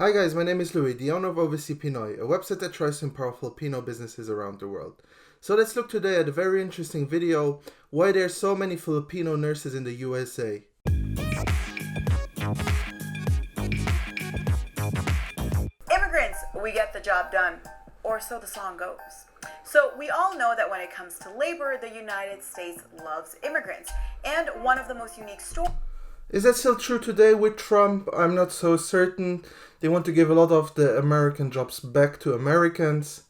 Hi guys, my name is Louis, the owner of Overseas Pinoy, a website that tries to empower Filipino businesses around the world. So let's look today at a very interesting video, why there are so many Filipino nurses in the USA. Immigrants, we get the job done, or so the song goes. So we all know that when it comes to labor, the United States loves immigrants. And one of the most unique stories... Is that still true today with Trump? I'm not so certain. They want to give a lot of the American jobs back to Americans.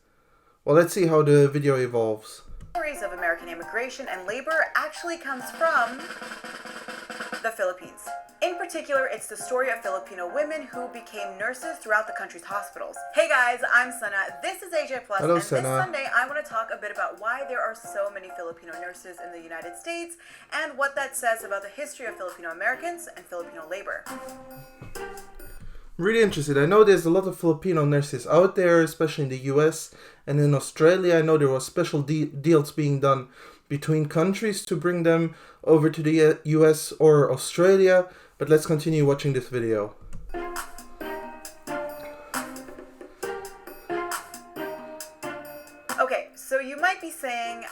Well, let's see how the video evolves. Stories of American immigration and labor actually comes from the Philippines. In particular, it's the story of Filipino women who became nurses throughout the country's hospitals. Hey guys, I'm Sana. This is AJ Plus, Hello, and Sana. this Sunday I want to talk a bit about why there are so many Filipino nurses in the United States and what that says about the history of Filipino Americans and Filipino labor. Really interested. I know there's a lot of Filipino nurses out there, especially in the US and in Australia. I know there were special deals being done between countries to bring them over to the US or Australia. But let's continue watching this video. Okay, so you might be saying,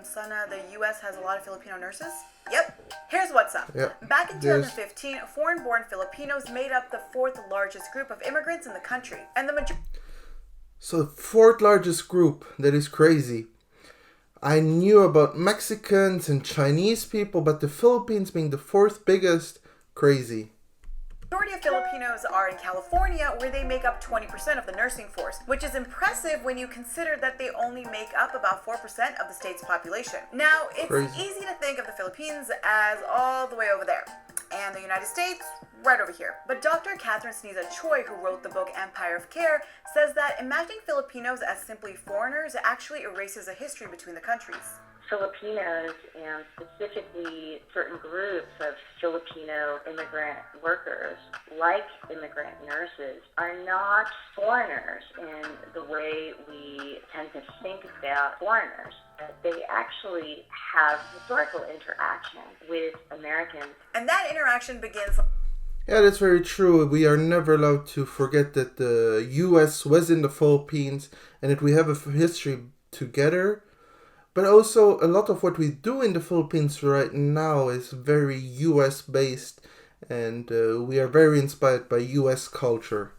Sana, the US has a lot of Filipino nurses? Yep. Here's what's up. Yep. Back in 2015, foreign-born Filipinos made up the fourth largest group of immigrants in the country. And the majority... So, fourth largest group. That is crazy. I knew about Mexicans and Chinese people, but the Philippines being the fourth biggest, crazy. The majority of Filipinos are in California, where they make up 20% of the nursing force, which is impressive when you consider that they only make up about 4% of the state's population. Now, it's easy to think of the Philippines as all the way over there, and the United States right over here. But Dr. Catherine Sneeza Choi, who wrote the book Empire of Care, says that imagining Filipinos as simply foreigners actually erases a history between the countries. Filipinos, and specifically certain groups of Filipino immigrant workers, like immigrant nurses, are not foreigners in the way we tend to think about foreigners. They actually have historical interaction with Americans. And that interaction begins... Yeah, that's very true. We are never allowed to forget that the US was in the Philippines and that we have a history together. But also, a lot of what we do in the Philippines right now is very US based, and we are very inspired by US culture.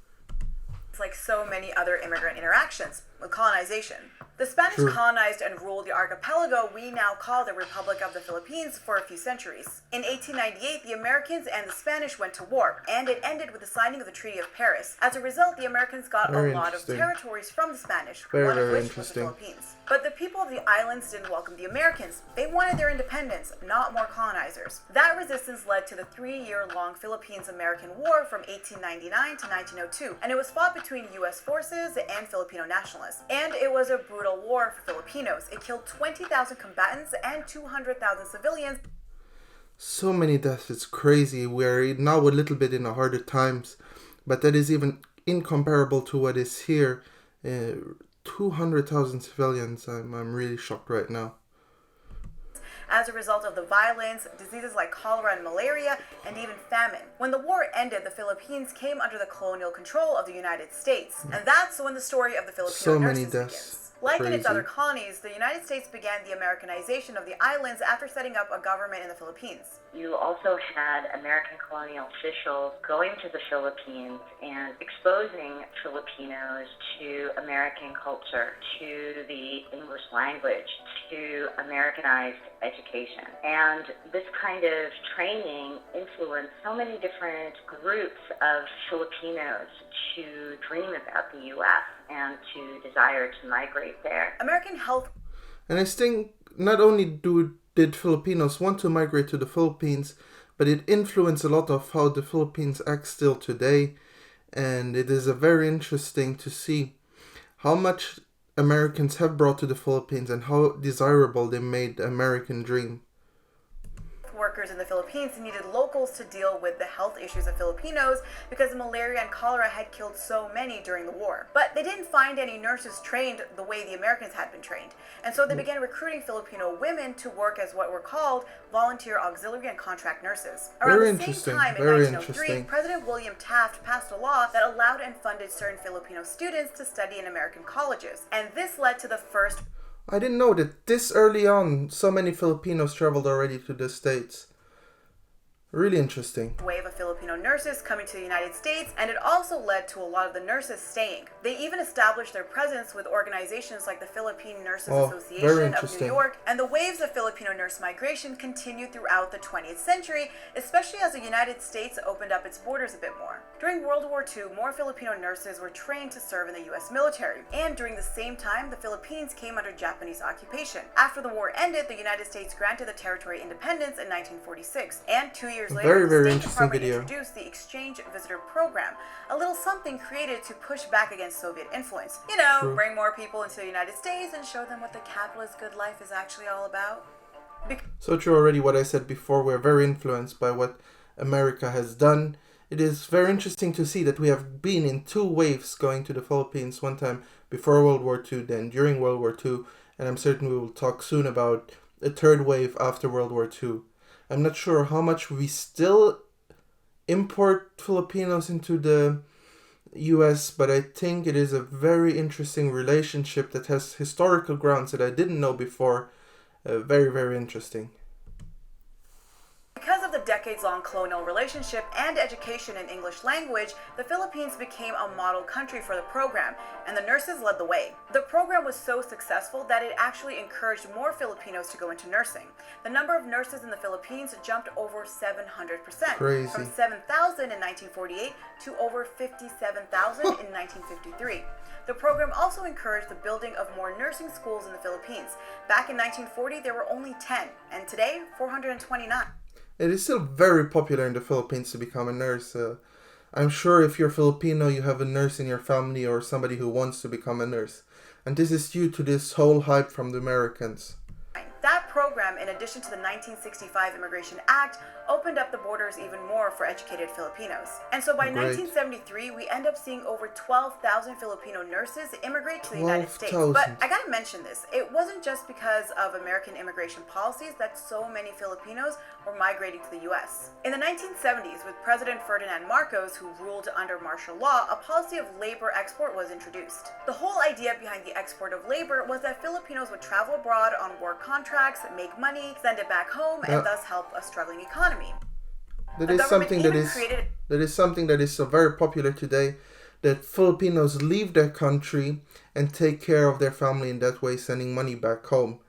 It's like so many other immigrant interactions with colonization. The Spanish colonized and ruled the archipelago we now call the Republic of the Philippines for a few centuries. In 1898, the Americans and the Spanish went to war, and it ended with the signing of the Treaty of Paris. As a result, the Americans got a lot of territories from the Spanish, one of which was the Philippines. But the people of the islands didn't welcome the Americans. They wanted their independence, not more colonizers. That resistance led to the 3-year-long Philippines-American War from 1899 to 1902, and it was fought between U.S. forces and Filipino nationalists. And it was a brutal war for Filipinos. It killed 20,000 combatants and 200,000 civilians. So many deaths, it's crazy. We are now a little bit in a harder times, but that is even incomparable to what is here. 200,000 civilians. I'm really shocked right now. As a result of the violence, diseases like cholera and malaria, and even famine. When the war ended, the Philippines came under the colonial control of the United States. And that's when the story of the Filipino nurses begins. Like in its other colonies, the United States began the Americanization of the islands after setting up a government in the Philippines. You also had American colonial officials going to the Philippines and exposing Filipinos to American culture, to the English language, to Americanized education. And this kind of training influenced so many different groups of Filipinos to dream about the U.S. and to desire to migrate there. American health... And I think not only did Filipinos want to migrate to the Philippines, but it influenced a lot of how the Philippines act still today. And it is very interesting to see how much Americans have brought to the Philippines and how desirable they made the American dream. Workers doctors in the Philippines needed locals to deal with the health issues of Filipinos because malaria and cholera had killed so many during the war. But they didn't find any nurses trained the way the Americans had been trained. And so they began recruiting Filipino women to work as what were called volunteer auxiliary and contract nurses. Around the same time in 1903, President William Taft passed a law that allowed and funded certain Filipino students to study in American colleges. And this led to the first... I didn't know that this early on so many Filipinos traveled already to the States. Really interesting. Wave of Filipino nurses coming to the United States, and it also led to a lot of the nurses staying. They even established their presence with organizations like the Philippine Nurses Association of New York, and the waves of Filipino nurse migration continued throughout the 20th century, especially as the United States opened up its borders a bit more. During World War II, more Filipino nurses were trained to serve in the U.S. military, and during the same time, the Philippines came under Japanese occupation. After the war ended, the United States granted the territory independence in 1946, and 2 years later, the State Department introduced the Exchange Visitor Program, a little something created to push back against Soviet influence. You know, bring more people into the United States and show them what the capitalist good life is actually all about. So true already what I said before, we're very influenced by what America has done. It is very interesting to see that we have been in two waves going to the Philippines, one time before World War II, then during World War II, and I'm certain we will talk soon about a third wave after World War II. I'm not sure how much we still import Filipinos into the US, but I think it is a very interesting relationship that has historical grounds that I didn't know before. Very, very interesting. Because of the decades-long colonial relationship and education in English language, the Philippines became a model country for the program, and the nurses led the way. The program was so successful that it actually encouraged more Filipinos to go into nursing. The number of nurses in the Philippines jumped over 700%, Crazy. from 7,000 in 1948 to over 57,000 in 1953. The program also encouraged the building of more nursing schools in the Philippines. Back in 1940, there were only 10, and today, 429. It is still very popular in the Philippines to become a nurse. I'm sure if you're Filipino, you have a nurse in your family or somebody who wants to become a nurse. And this is due to this whole hype from the Americans. That program, in addition to the 1965 Immigration Act, opened up the borders even more for educated Filipinos. And so by 1973, we end up seeing over 12,000 Filipino nurses immigrate to the United States. But I gotta mention this, it wasn't just because of American immigration policies that so many Filipinos were migrating to the US. In the 1970s, with President Ferdinand Marcos, who ruled under martial law, a policy of labor export was introduced. The whole idea behind the export of labor was that Filipinos would travel abroad on work contracts, make money, send it back home, and thus help a struggling economy. That is something that is so very popular today, that Filipinos leave their country and take care of their family in that way, sending money back home.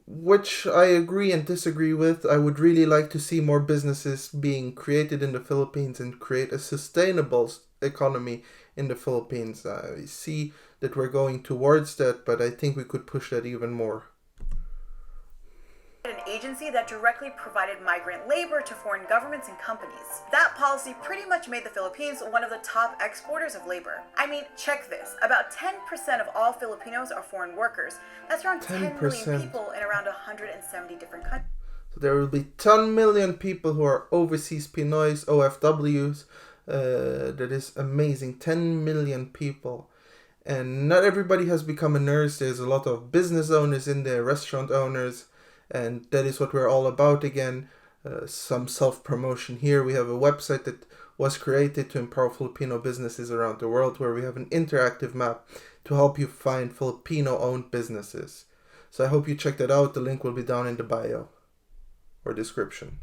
Which I agree and disagree with. I would really like to see more businesses being created in the Philippines and create a sustainable economy in the Philippines. I see that we're going towards that, but I think we could push that even more. An agency that directly provided migrant labor to foreign governments and companies. That policy pretty much made the Philippines one of the top exporters of labor. I mean, check this. About 10% of all Filipinos are foreign workers. That's around 10 million people in around 170 different countries. So there will be 10 million people who are overseas Pinoys, OFWs. That is amazing. 10 million people. And not everybody has become a nurse. There's a lot of business owners in there, restaurant owners. And that is what we're all about again. Some self-promotion here. We have a website that was created to empower Filipino businesses around the world, where we have an interactive map to help you find Filipino-owned businesses. So I hope you check that out. The link will be down in the bio or description.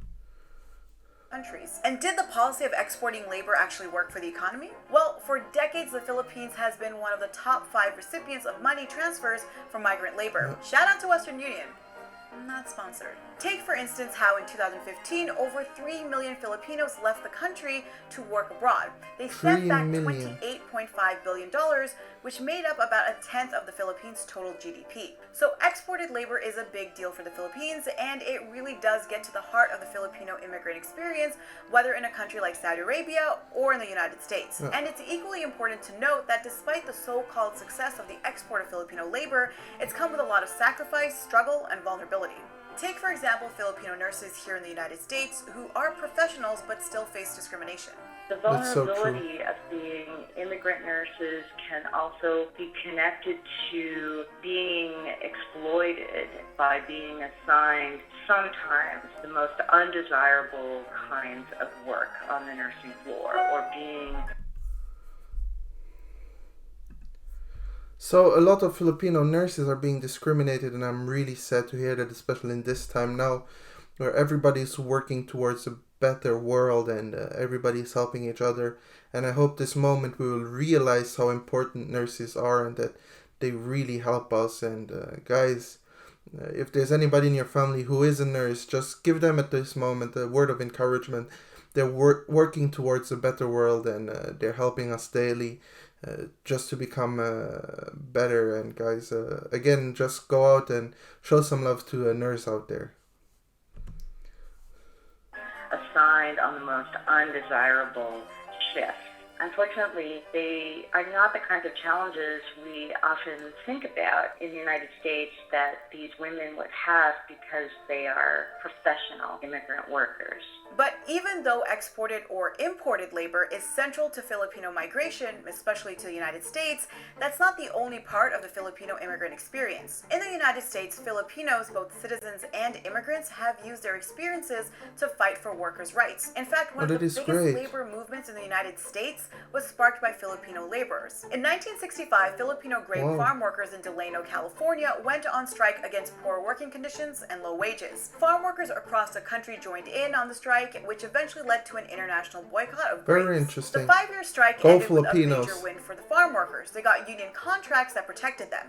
Countries. And did the policy of exporting labor actually work for the economy? Well, for decades, the Philippines has been one of the top 5 recipients of money transfers from migrant labor. Shout out to Western Union. Not sponsored. Take, for instance, how in 2015, over 3 million Filipinos left the country to work abroad. They sent back $28.5 billion, which made up about a tenth of the Philippines' total GDP. So exported labor is a big deal for the Philippines, and it really does get to the heart of the Filipino immigrant experience, whether in a country like Saudi Arabia or in the United States. And it's equally important to note that despite the so-called success of the export of Filipino labor, it's come with a lot of sacrifice, struggle, and vulnerability. Take, for example, Filipino nurses here in the United States who are professionals but still face discrimination. The That's so vulnerability of being immigrant nurses can also be connected to being exploited by being assigned sometimes the most undesirable kinds of work on the nursing floor, or being... So a lot of Filipino nurses are being discriminated, and I'm really sad to hear that, especially in this time now, where everybody's working towards a better world and everybody's helping each other. And I hope this moment we will realize how important nurses are and that they really help us. And guys, if there's anybody in your family who is a nurse, just give them at this moment a word of encouragement. They're working towards a better world, and they're helping us daily just to become better. And guys, again, just go out and show some love to a nurse out there. Assigned on the most undesirable shifts. Unfortunately, they are not the kinds of challenges we often think about in the United States that these women would have because they are professional immigrant workers. But even though exported or imported labor is central to Filipino migration, especially to the United States, that's not the only part of the Filipino immigrant experience. In the United States, Filipinos, both citizens and immigrants, have used their experiences to fight for workers' rights. In fact, one of the biggest labor movements in the United States was sparked by Filipino laborers. In 1965, Filipino grape farm workers in Delano, California went on strike against poor working conditions and low wages. Farm workers across the country joined in on the strike, which eventually led to an international boycott of grapes. Very interesting. The 5-year strike ended with a major win for the farm workers. They got union contracts that protected them.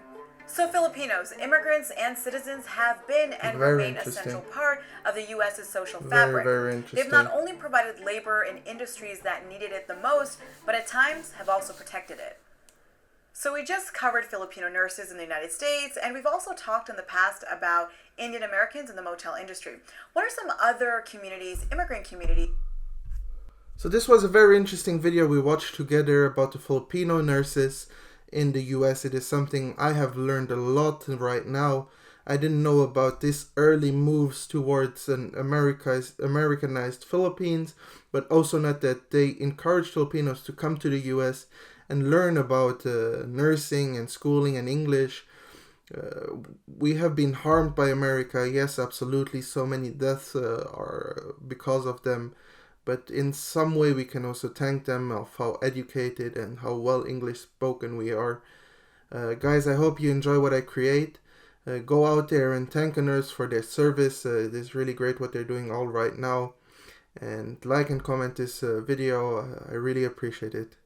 So Filipinos, immigrants, and citizens have been and remain a central part of the U.S.'s social fabric. Very interesting. They've not only provided labor in industries that needed it the most, but at times have also protected it. So we just covered Filipino nurses in the United States, and we've also talked in the past about Indian Americans in the motel industry. What are some other communities, immigrant communities? So this was a very interesting video we watched together about the Filipino nurses in the US. It is something I have learned a lot right now. I didn't know about this early moves towards an Americanized Philippines, but also not that they encourage Filipinos to come to the US and learn about nursing and schooling and English. We have been harmed by America, yes, absolutely. So many deaths are because of them. But in some way we can also thank them of how educated and how well English spoken we are. Guys, I hope you enjoy what I create. Go out there and thank a nurse for their service. It is really great what they're doing all right now. And like and comment this video. I really appreciate it.